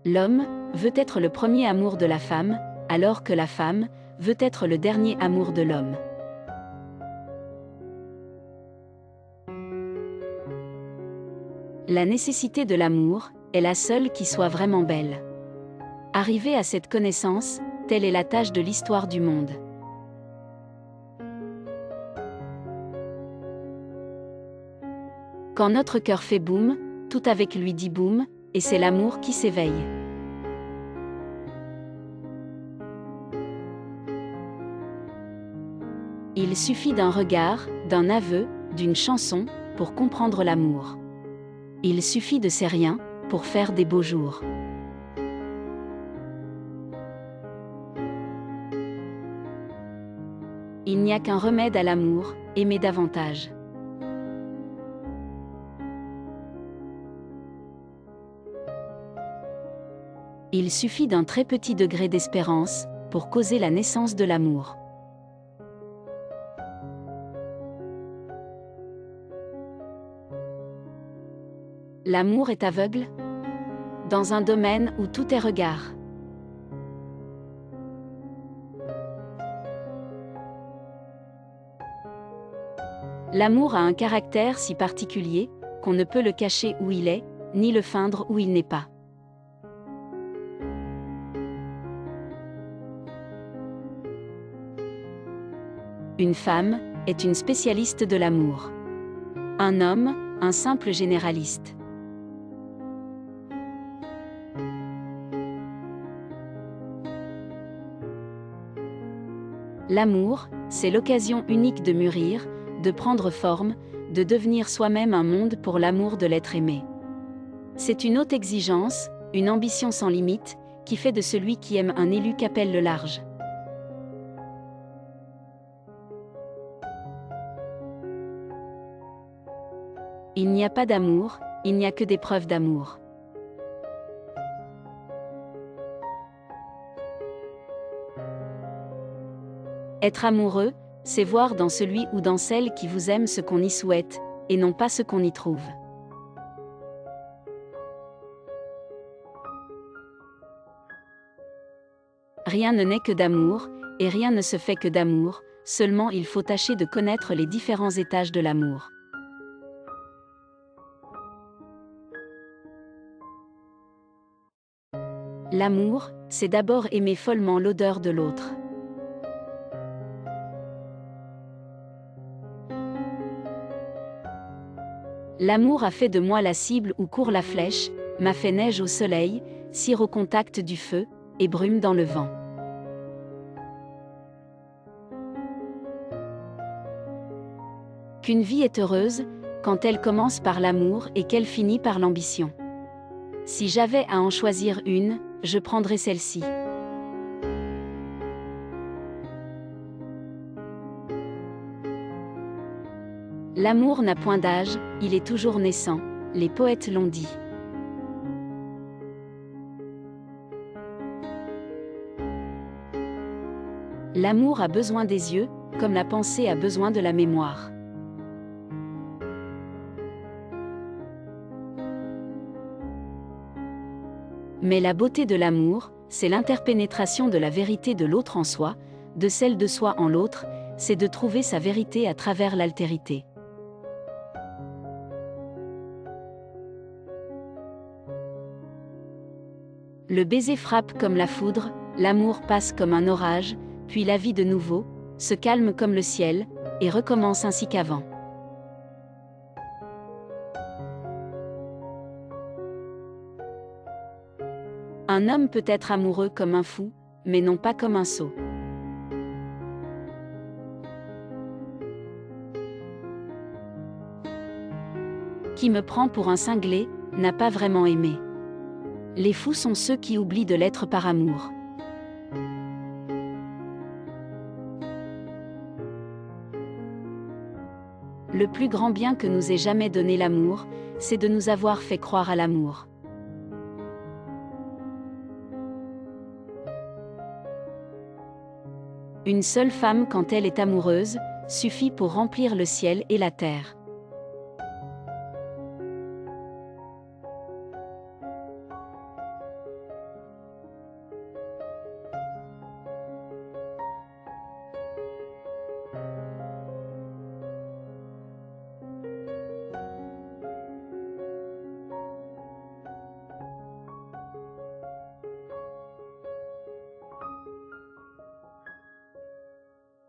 L'homme veut être le premier amour de la femme, alors que la femme veut être le dernier amour de l'homme. La nécessité de l'amour est la seule qui soit vraiment belle. Arriver à cette connaissance, telle est la tâche de l'histoire du monde. Quand notre cœur fait boum, tout avec lui dit boum, et c'est l'amour qui s'éveille. Il suffit d'un regard, d'un aveu, d'une chanson, pour comprendre l'amour. Il suffit de ces riens, pour faire des beaux jours. Il n'y a qu'un remède à l'amour, aimer davantage. Il suffit d'un très petit degré d'espérance, pour causer la naissance de l'amour. L'amour est aveugle? Dans un domaine où tout est regard. L'amour a un caractère si particulier, qu'on ne peut le cacher où il est, ni le feindre où il n'est pas. Une femme est une spécialiste de l'amour. Un homme, un simple généraliste. L'amour, c'est l'occasion unique de mûrir, de prendre forme, de devenir soi-même un monde pour l'amour de l'être aimé. C'est une haute exigence, une ambition sans limite, qui fait de celui qui aime un élu qu'appelle le large. Il n'y a pas d'amour, il n'y a que des preuves d'amour. Être amoureux, c'est voir dans celui ou dans celle qui vous aime ce qu'on y souhaite, et non pas ce qu'on y trouve. Rien ne naît que d'amour, et rien ne se fait que d'amour, seulement il faut tâcher de connaître les différents étages de l'amour. L'amour, c'est d'abord aimer follement l'odeur de l'autre. L'amour a fait de moi la cible où court la flèche, m'a fait neige au soleil, cire au contact du feu, et brume dans le vent. Qu'une vie est heureuse, quand elle commence par l'amour et qu'elle finit par l'ambition. Si j'avais à en choisir une, je prendrais celle-ci. L'amour n'a point d'âge, il est toujours naissant, les poètes l'ont dit. L'amour a besoin des yeux, comme la pensée a besoin de la mémoire. Mais la beauté de l'amour, c'est l'interpénétration de la vérité de l'autre en soi, de celle de soi en l'autre, c'est de trouver sa vérité à travers l'altérité. Le baiser frappe comme la foudre, l'amour passe comme un orage, puis la vie de nouveau, se calme comme le ciel, et recommence ainsi qu'avant. Un homme peut être amoureux comme un fou, mais non pas comme un sot. Qui me prend pour un cinglé, n'a pas vraiment aimé. Les fous sont ceux qui oublient de l'être par amour. Le plus grand bien que nous ait jamais donné l'amour, c'est de nous avoir fait croire à l'amour. Une seule femme quand elle est amoureuse, suffit pour remplir le ciel et la terre.